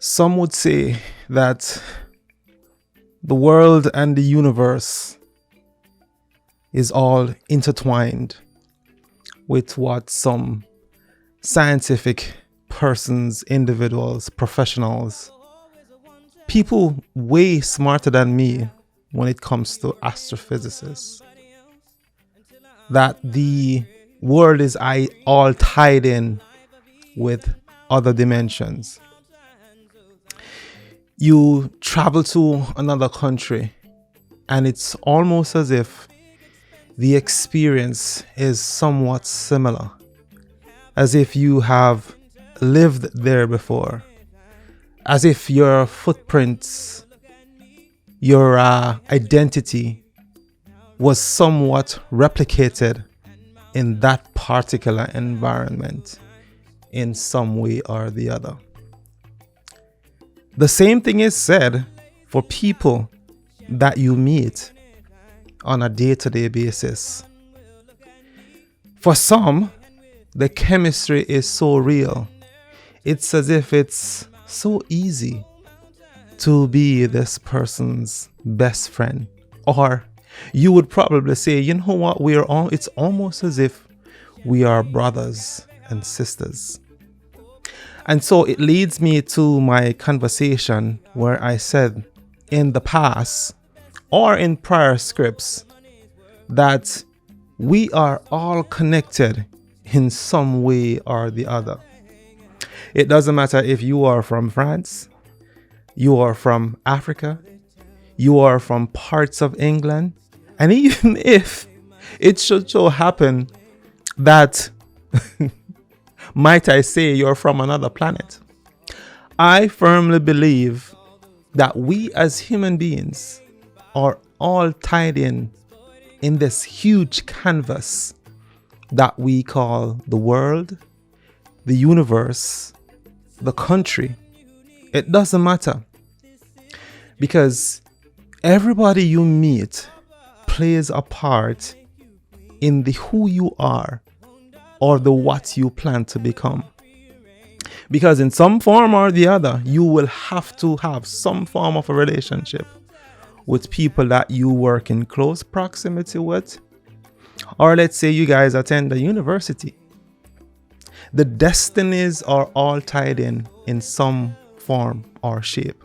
Some would say that the world and the universe is all intertwined with what some scientific persons, individuals, professionals, people way smarter than me when it comes to astrophysicists, that the world is all tied in with other dimensions. You travel to another country and it's almost as if the experience is somewhat similar, as if you have lived there before, as if your footprints, your identity was somewhat replicated in that particular environment in some way or the other. The same thing is said for people that you meet on a day-to-day basis. For some, the chemistry is so real. It's as if it's so easy to be this person's best friend. Or you would probably say, you know what, it's almost as if we are brothers and sisters. And so it leads me to my conversation where I said in the past or in prior scripts that we are all connected in some way or the other. It doesn't matter if you are from France, you are from Africa, you are from parts of England, and even if it should so happen that might I say you're from another planet, I firmly believe that we as human beings are all tied in this huge canvas that we call the world, the universe, the country. It doesn't matter, because everybody you meet plays a part in the who you are or the what you plan to become. Because in some form or the other, you will have to have some form of a relationship with people that you work in close proximity with. Or let's say you guys attend a university. The destinies are all tied in some form or shape.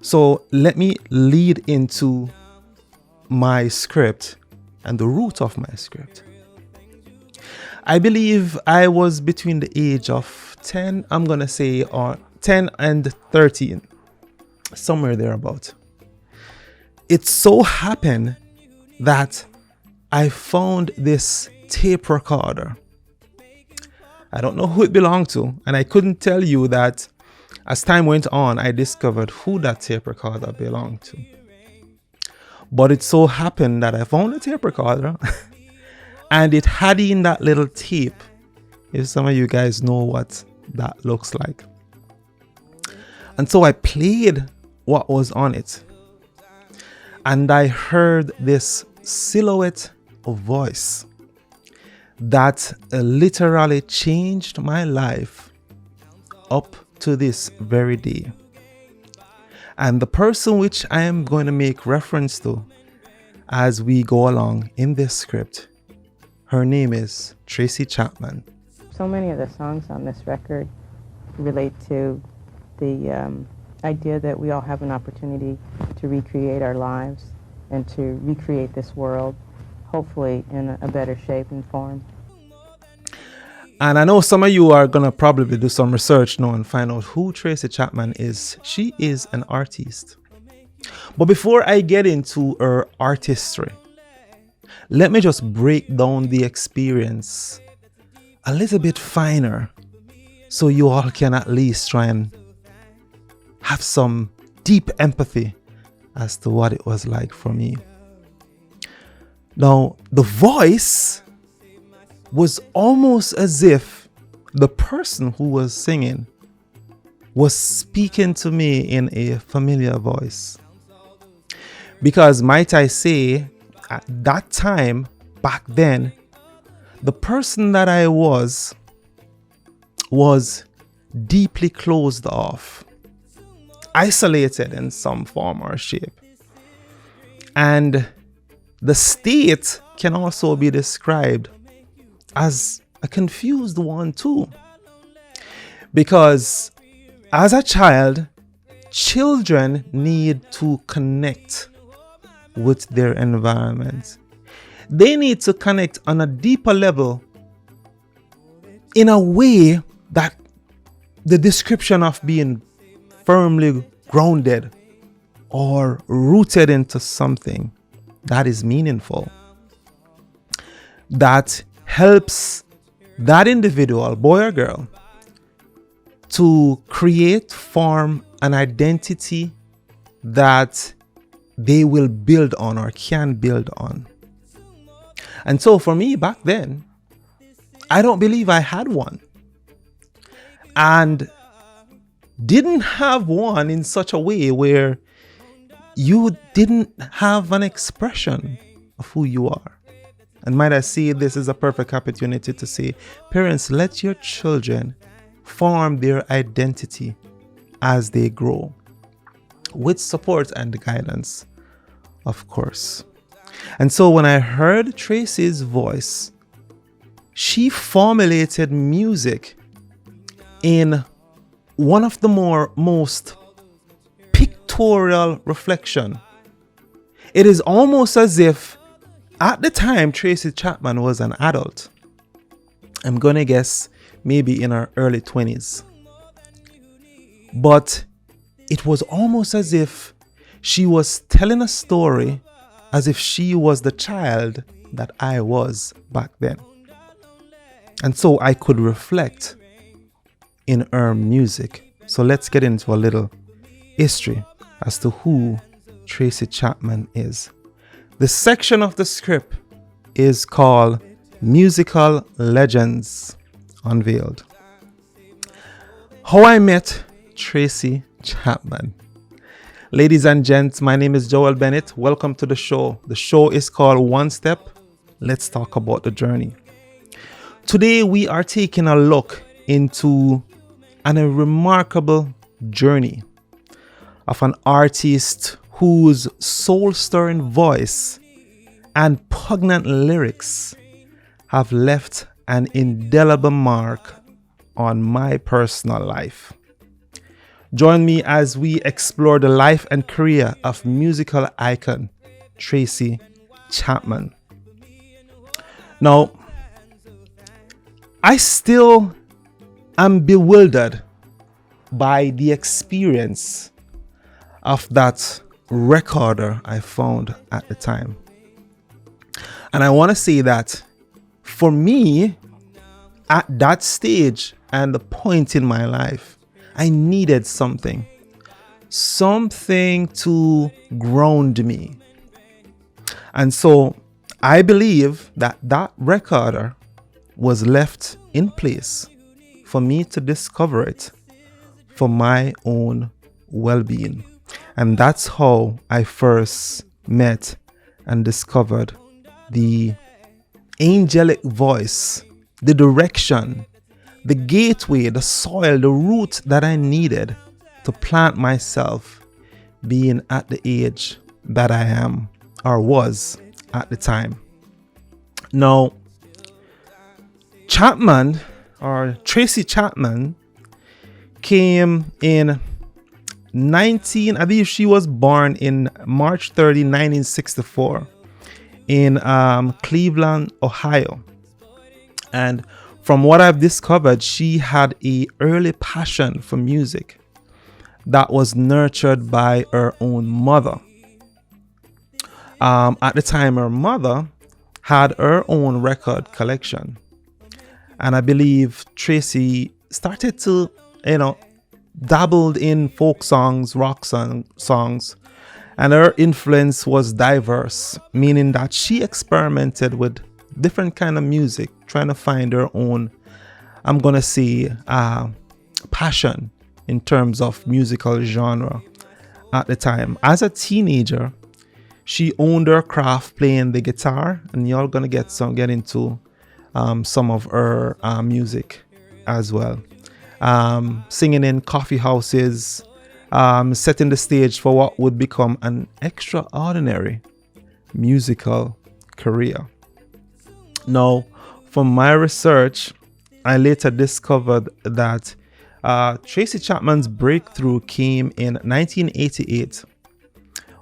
So let me lead into my script and the root of my script. I believe I was between the age of 10, I'm going to say, or 10 and 13, somewhere thereabout. It so happened that I found this tape recorder. I don't know who it belonged to, and I couldn't tell you that as time went on, I discovered who that tape recorder belonged to. But it so happened that I found a tape recorder and it had in that little tape, if some of you guys know what that looks like. And so I played what was on it. And I heard this silhouette of voice that literally changed my life up to this very day. And the person which I am going to make reference to as we go along in this script, her name is Tracy Chapman. So many of the songs on this record relate to the idea that we all have an opportunity to recreate our lives and to recreate this world, hopefully in a better shape and form. And I know some of you are going to probably do some research now and find out who Tracy Chapman is. She is an artist. But before I get into her artistry, let me just break down the experience a little bit finer so you all can at least try and have some deep empathy as to what it was like for me. Now, the voice was almost as if the person who was singing was speaking to me in a familiar voice. Because might I say, at that time, back then, the person that I was deeply closed off. isolated in some form or shape. And the state can also be described as a confused one too. Because as a child, children need to connect with their environment. They need to connect on a deeper level in a way that the description of being firmly grounded or rooted into something that is meaningful, that helps that individual, boy or girl, to create, form an identity that they will build on or can build on. And so for me back then, I don't believe I had one. And didn't have one in such a way where you didn't have an expression of who you are. And might I say this is a perfect opportunity to say, parents, let your children form their identity as they grow, with support and guidance, of course. And so when I heard Tracy's voice, she formulated music in one of the most pictorial reflection. It is almost as if at the time Tracy Chapman was an adult. I'm gonna guess maybe in her early 20s. But it was almost as if she was telling a story as if she was the child that I was back then. And so I could reflect in her music. So let's get into a little history as to who Tracy Chapman is. The section of the script is called Musical Legends Unveiled. How I met Tracy Chapman. Ladies and gents, my name is Joel Bennett. Welcome to the show. The show is called One Step. Let's talk about the journey. Today we are taking a look into a remarkable journey of an artist whose soul-stirring voice and poignant lyrics have left an indelible mark on my personal life. Join me as we explore the life and career of musical icon Tracy Chapman. Now, I still am bewildered by the experience of that recorder I found at the time. And I want to say that for me, at that stage and the point in my life, I needed something to ground me. And so I believe that that recorder was left in place for me to discover it for my own well-being. And that's how I first met and discovered the angelic voice, the direction, the gateway, the soil, the root that I needed to plant myself, being at the age that I am or was at the time. Now, Chapman or Tracy Chapman came in I believe she was born in March 30, 1964 in Cleveland, Ohio. And from what I've discovered, she had an early passion for music that was nurtured by her own mother. At the time, her mother had her own record collection. And I believe Tracy started to, dabbled in folk songs, rock songs, and her influence was diverse, meaning that she experimented with different kind of music, trying to find her own, I'm gonna say, passion in terms of musical genre at the time. As a teenager, she owned her craft playing the guitar, and y'all gonna get into some of her music as well. Singing in coffee houses, setting the stage for what would become an extraordinary musical career. Now, from my research, I later discovered that Tracy Chapman's breakthrough came in 1988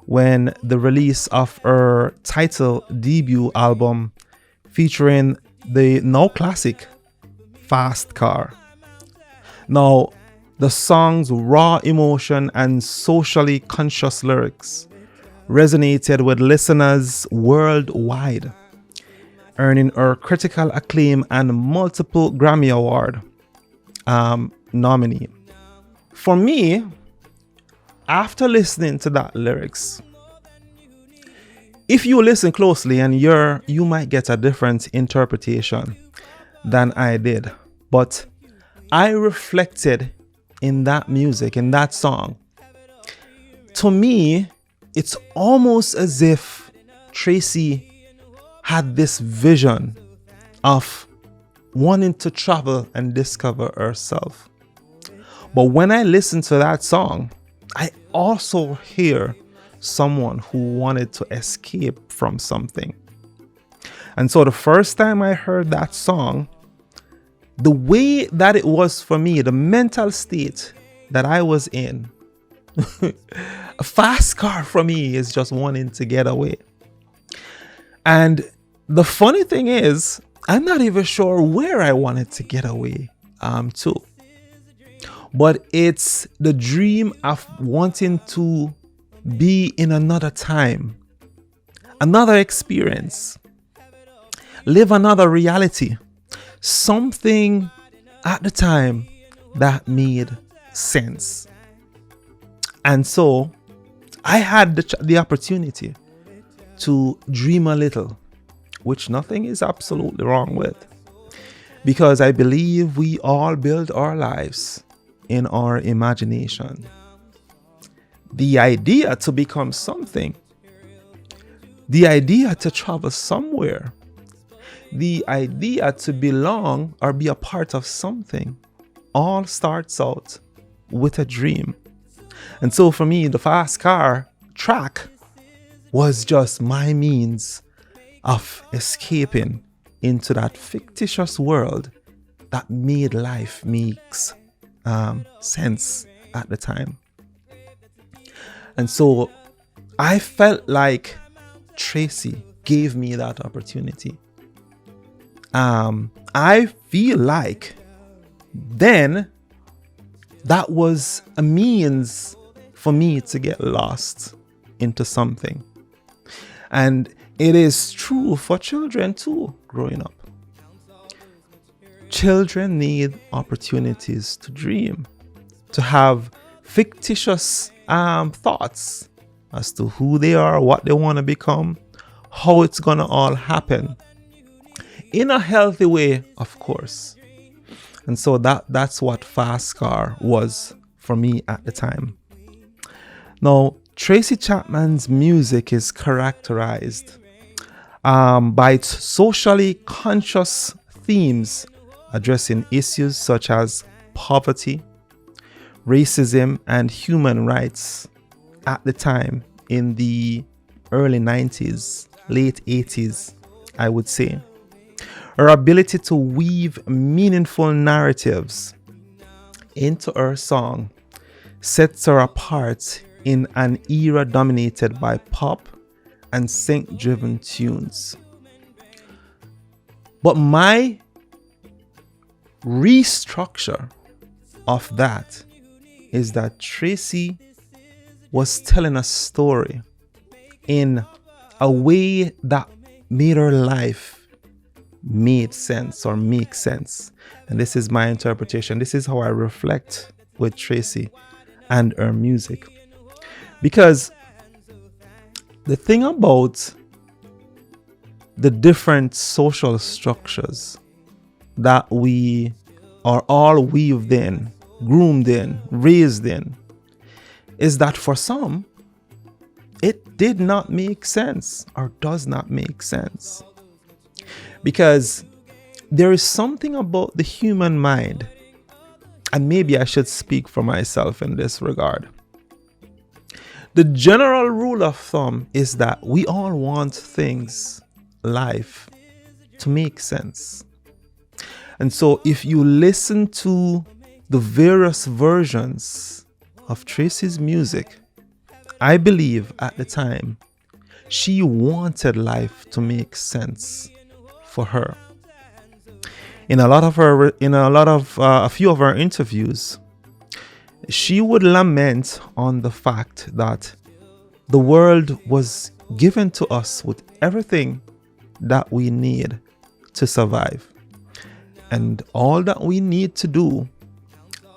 when the release of her title debut album featuring the now classic Fast Car. Now, the song's raw emotion and socially conscious lyrics resonated with listeners worldwide, earning her critical acclaim and multiple Grammy Award nominee. For me, after listening to that lyrics, if you listen closely and you might get a different interpretation than I did, but I reflected in that music, in that song. To me, it's almost as if Tracy had this vision of wanting to travel and discover herself. But when I listen to that song, I also hear someone who wanted to escape from something. And so the first time I heard that song, the way that it was for me, the mental state that I was in, a fast car for me is just wanting to get away. And the funny thing is, I'm not even sure where I wanted to get away to. But it's the dream of wanting to be in another time, another experience, live another reality, something at the time that made sense. And so I had the opportunity to dream a little, which nothing is absolutely wrong with, because I believe we all build our lives in our imagination. The idea to become something, the idea to travel somewhere, the idea to belong or be a part of something all starts out with a dream. And so for me, the Fast Car track was just my means of escaping into that fictitious world that made life makes sense at the time. And so I felt like Tracy gave me that opportunity. I feel like then that was a means for me to get lost into something. And it is true for children too, growing up. Children need opportunities to dream, to have fictitious thoughts as to who they are, what they want to become, how it's going to all happen. In a healthy way, of course. And so that's what Fast Car was for me at the time. Now, Tracy Chapman's music is characterized by its socially conscious themes addressing issues such as poverty, racism, and human rights at the time in the early 90s, late 80s, I would say. Her ability to weave meaningful narratives into her song sets her apart in an era dominated by pop and synth-driven tunes. But my restructure of that is that Tracy was telling a story in a way that made her life made sense or make sense. And this is my interpretation. This is how I reflect with Tracy and her music. Because the thing about the different social structures that we are all weaved in, groomed in, raised in, is that for some, it did not make sense or does not make sense. Because there is something about the human mind, and maybe I should speak for myself in this regard. The general rule of thumb is that we all want things, life, to make sense. And so if you listen to the various versions of Tracy's music, I believe at the time she wanted life to make sense for her. In a few of her interviews, she would lament on the fact that the world was given to us with everything that we need to survive. And all that we need to do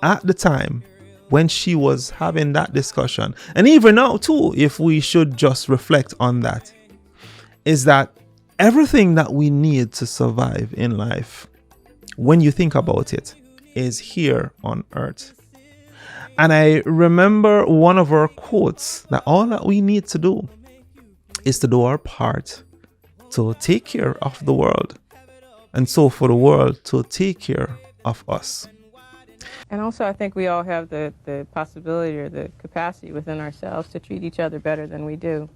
at the time when she was having that discussion, and even now too, if we should just reflect on that, is that everything that we need to survive in life, when you think about it, is here on earth. And I remember one of her quotes that all that we need to do is to do our part to take care of the world, and so for the world to take care of us. And also I think we all have the possibility or the capacity within ourselves to treat each other better than we do.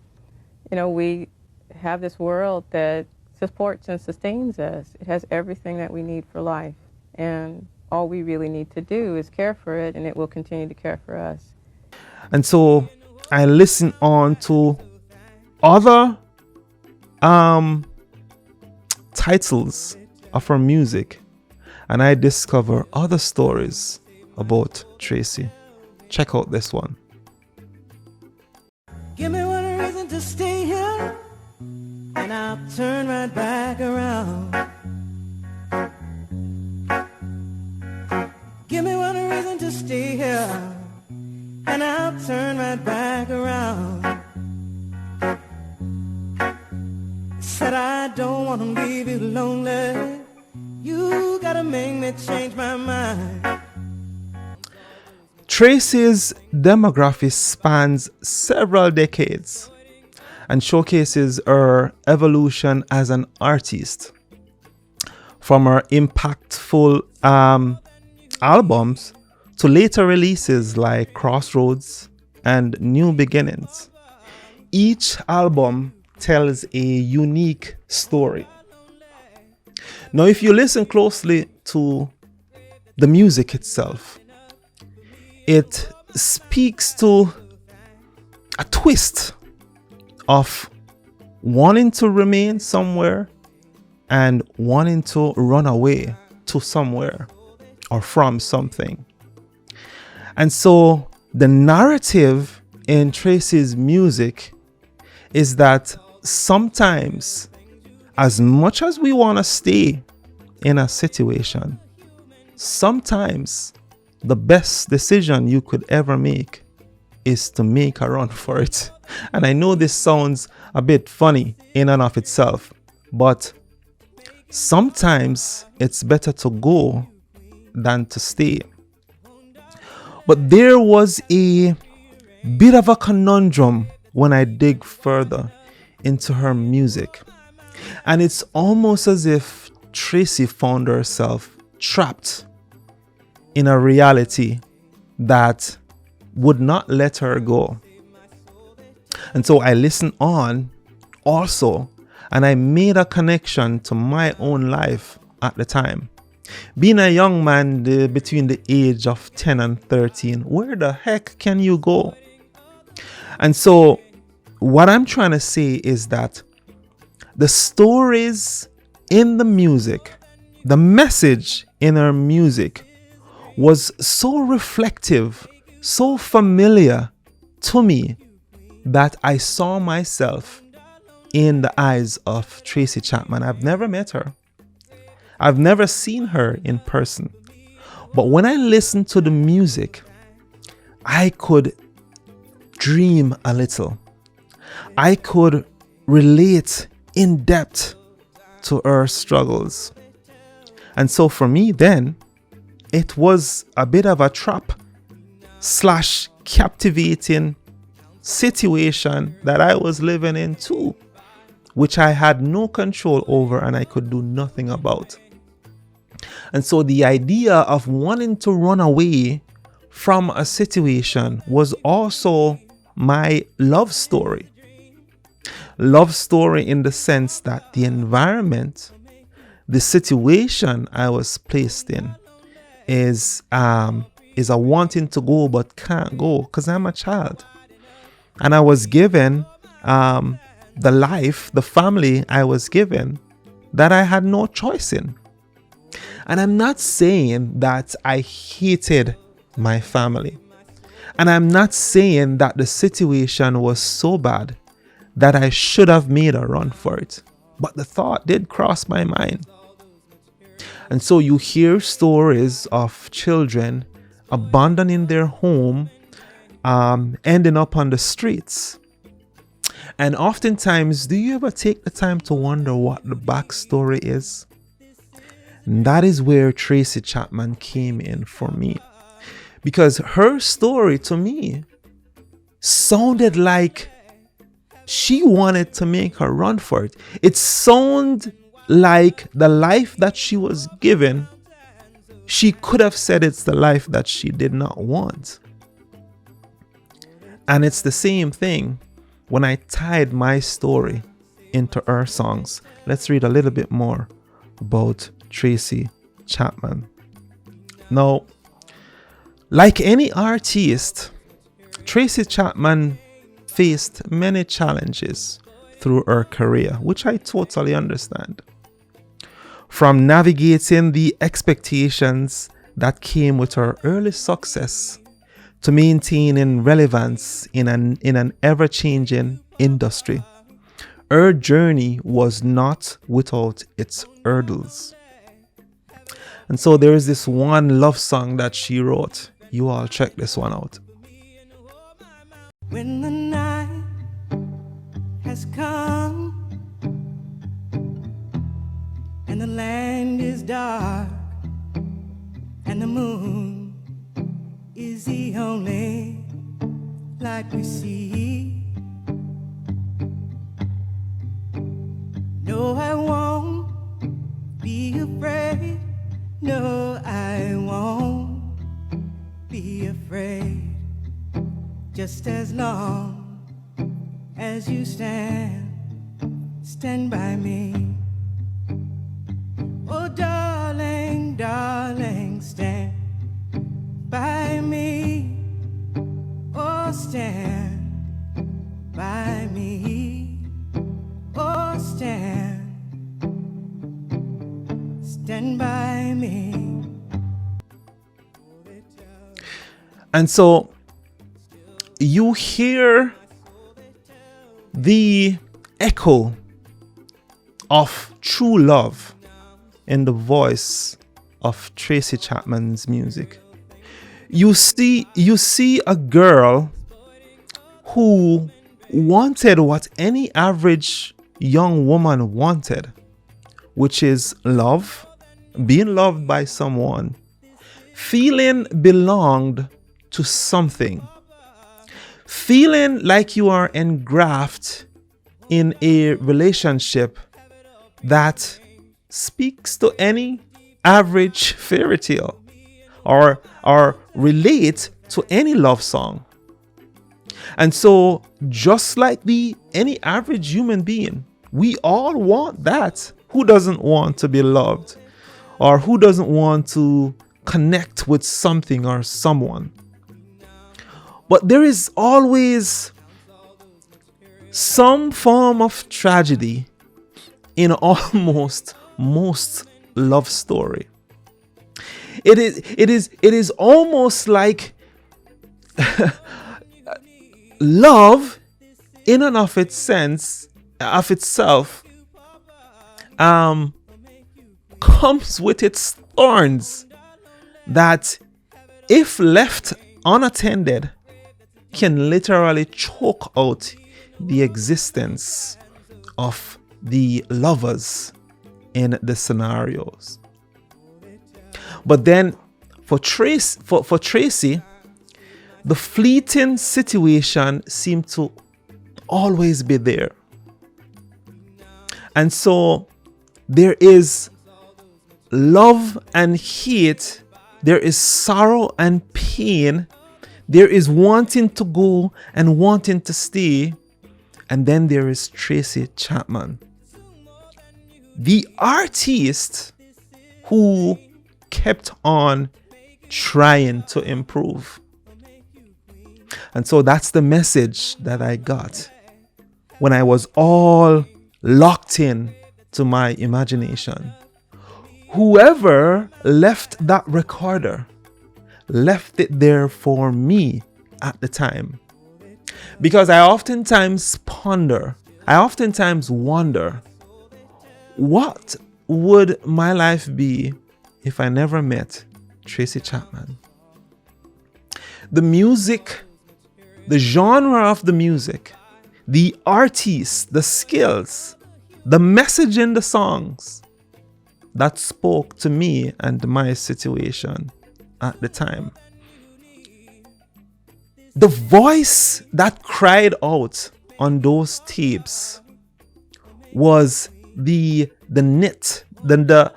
You know, we have this world that supports and sustains us. It has everything that we need for life. And all we really need to do is care for it, and it will continue to care for us. And so I listen on to other titles of her music, and I discover other stories about Tracy. Check out this one. Give me one reason to stay here, and I'll turn right back around. Give me one reason to stay here, and I'll turn right back around. Said I don't want to leave you lonely. You gotta make me change my mind. Tracy's demography spans several decades and showcases her evolution as an artist. From her impactful albums to later releases like Crossroads and New Beginnings, each album tells a unique story. Now, if you listen closely to the music itself, it speaks to a twist of wanting to remain somewhere and wanting to run away to somewhere or from something. And so the narrative in Tracy's music is that sometimes, as much as we want to stay in a situation, sometimes the best decision you could ever make is to make a run for it. And I know this sounds a bit funny in and of itself, but sometimes it's better to go than to stay. But there was a bit of a conundrum when I dig further into her music. And it's almost as if Tracy found herself trapped in a reality that would not let her go. And so I listened on also, and I made a connection to my own life at the time. Being a young man between the age of 10 and 13, where the heck can you go? And so what I'm trying to say is that the stories in the music, the message in her music was so reflective, so familiar to me that I saw myself in the eyes of Tracy Chapman. I've never met her. I've never seen her in person. But when I listened to the music, I could dream a little. I could relate in depth to her struggles. And so for me then, it was a bit of a trap / captivating situation that I was living in too, which I had no control over and I could do nothing about. And so the idea of wanting to run away from a situation was also my love story. Love story in the sense that the environment, the situation I was placed in is a wanting to go but can't go because I'm a child. And I was given the life, the family I was given that I had no choice in. And I'm not saying that I hated my family. And I'm not saying that the situation was so bad that I should have made a run for it. But the thought did cross my mind. And so you hear stories of children abandoning their home, ending up on the streets. And oftentimes, do you ever take the time to wonder what the backstory is? And that is where Tracy Chapman came in for me. Because her story to me sounded like she wanted to make her run for it. It sounded like the life that she was given, she could have said it's the life that she did not want. And it's the same thing when I tied my story into her songs. Let's read a little bit more about Tracy Chapman. Now, like any artist, Tracy Chapman faced many challenges through her career, which I totally understand. From navigating the expectations that came with her early success to maintaining relevance in an ever-changing industry, her journey was not without its hurdles. And so there is this one love song that she wrote. You all check this one out. When the night has come and the land is dark and the moon is the only light we see, no, I won't be afraid. No, I won't be afraid. Just as long as you stand by me. Oh, darling, darling, stand by me. Oh, stand by me. Oh, stand by me. And so you hear the echo of true love in the voice of Tracy Chapman's music. You see a girl who wanted what any average young woman wanted, which is love, being loved by someone, feeling belonged to something, feeling like you are engrafted in a relationship that speaks to any average fairy tale or relate to any love song. And so just like any average human being, we all want that. Who doesn't want to be loved? Or who doesn't want to connect with something or someone? But there is always some form of tragedy in almost most love story. It is almost like love in and of itself comes with its thorns that, if left unattended, can literally choke out the existence of the lovers in the scenarios. But then for Tracy, the fleeting situation seemed to always be there. And so there is love and hate, there is sorrow and pain, There is wanting to go and wanting to stay. And then there is Tracy Chapman, the artist who kept on trying to improve. And so that's the message that I got when I was all locked in to my imagination. Whoever left that recorder left it there for me at the time. Because I oftentimes wonder, what would my life be if I never met Tracy Chapman? The music, the genre of the music, the artists, the skills, the message in the songs that spoke to me and my situation at the time. The voice that cried out on those tapes was the knit, the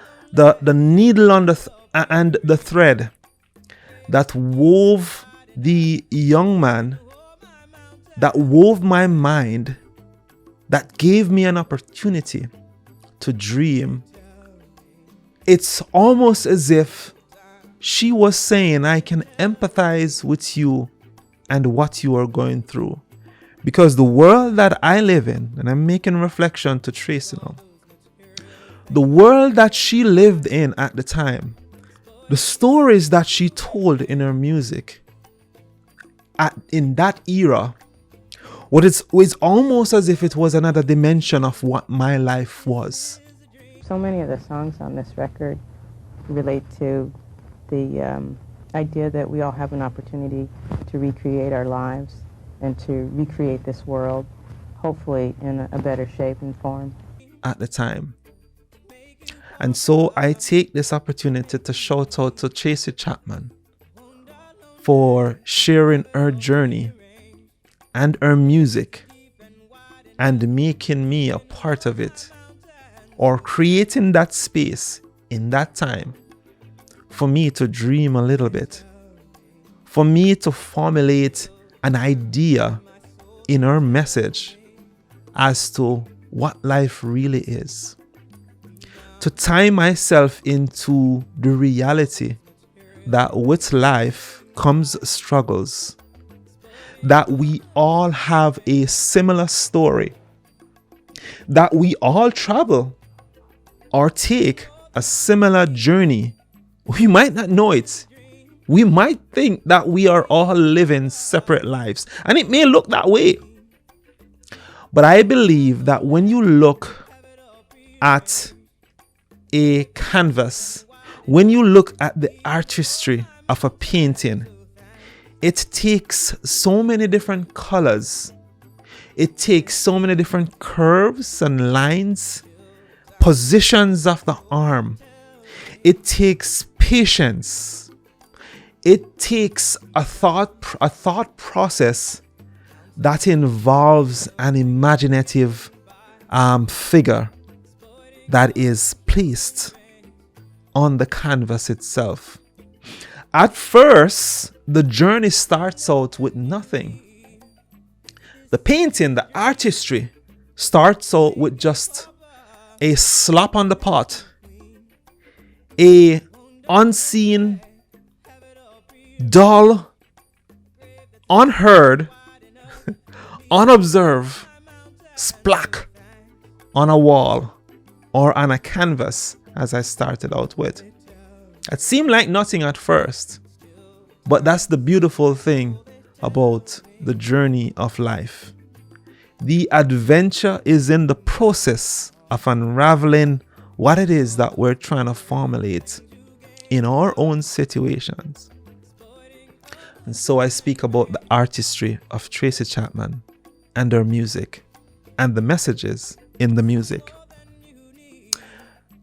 needle on and the thread that wove the young man, that wove my mind, that gave me an opportunity to dream. It's almost as if she was saying, I can empathize with you and what you are going through. Because the world that I live in, and I'm making reflection to Tracy now, the world that she lived in at the time, the stories that she told in her music in that era, it's almost as if it was another dimension of what my life was. So many of the songs on this record relate to the idea that we all have an opportunity to recreate our lives and to recreate this world, hopefully in a better shape and form. At the time. And so I take this opportunity to shout out to Tracy Chapman for sharing her journey and her music and making me a part of it, or creating that space in that time for me to dream a little bit, for me to formulate an idea in her message as to what life really is, to tie myself into the reality that with life comes struggles, that we all have a similar story, that we all travel or take a similar journey. We might not know it. We might think that we are all living separate lives, and it may look that way. But I believe that when you look at a canvas, when you look at the artistry of a painting, it takes so many different colors. It takes so many different curves and lines, positions of the arm. It takes patience. It takes a thought process that involves an imaginative figure that is placed on the canvas itself. At first, the journey starts out with nothing. The painting, the artistry, starts out with just a slap on the pot, a unseen, dull, unheard, unobserved splack on a wall or on a canvas, as I started out with. It seemed like nothing at first, but that's the beautiful thing about the journey of life. The adventure is in the process of unraveling what it is that we're trying to formulate in our own situations. And so I speak about the artistry of Tracy Chapman and her music and the messages in the music.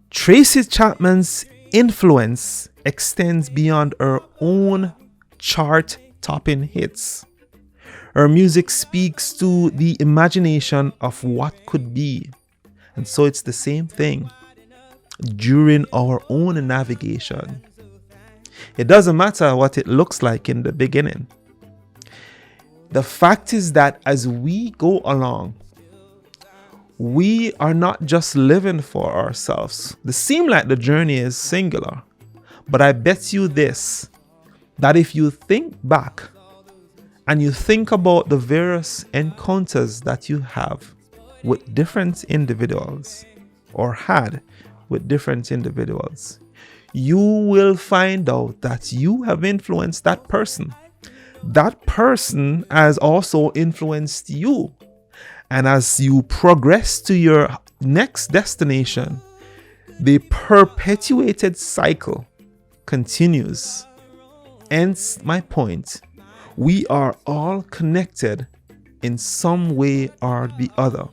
Tracy Chapman's influence extends beyond her own chart-topping hits. Her music speaks to the imagination of what could be. And so it's the same thing during our own navigation. It doesn't matter what it looks like in the beginning. The fact is that as we go along, we are not just living for ourselves. It seems like the journey is singular, but I bet you this, that if you think back and you think about the various encounters that you have with different individuals or had with different individuals, you will find out that you have influenced that person. That person has also influenced you. And as you progress to your next destination, the perpetuated cycle continues. Hence my point. We are all connected in some way or the other.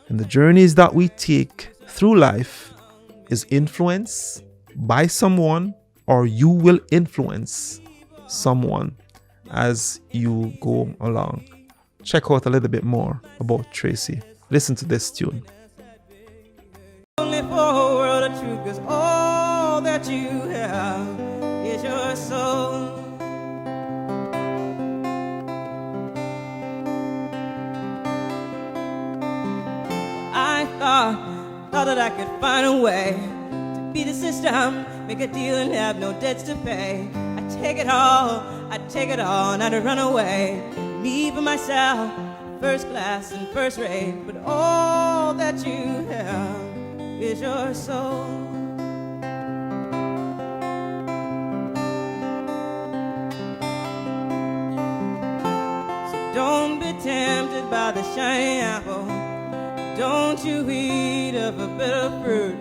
And the journeys that we take through life is influenced by someone, or you will influence someone as you go along. Check out a little bit more about Tracy. Listen to this tune. Only for a world of truth, 'cause all that you have is your soul. I thought that I could find a way to beat the system, make a deal and have no debts to pay. I'd take it all, and I'd run away. Me for myself, first class and first rate, but all that you have is your soul. So don't be tempted by the shiny apple. Don't you eat of a bitter fruit.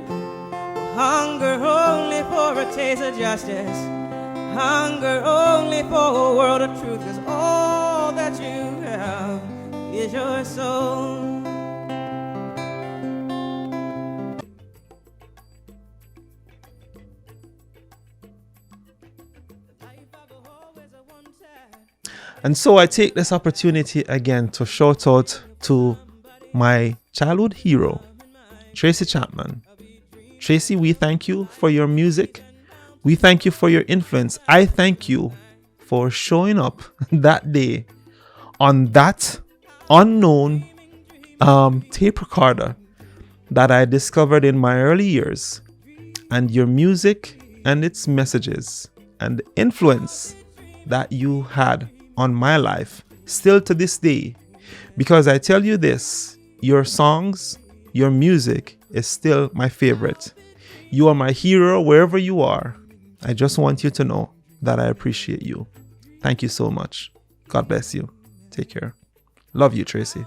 Hunger only for a taste of justice. Hunger only for a world of truth, 'cause all that you have is your soul. And so I take this opportunity again to shout out to my childhood hero, Tracy Chapman. Tracy, we thank you for your music. We thank you for your influence. I thank you for showing up that day on that unknown tape recorder that I discovered in my early years, and your music and its messages and the influence that you had on my life still to this day. Because I tell you this, your songs, your music is still my favorite. You are my hero wherever you are. I just want you to know that I appreciate you. Thank you so much. God bless you. Take care. Love you, Tracy.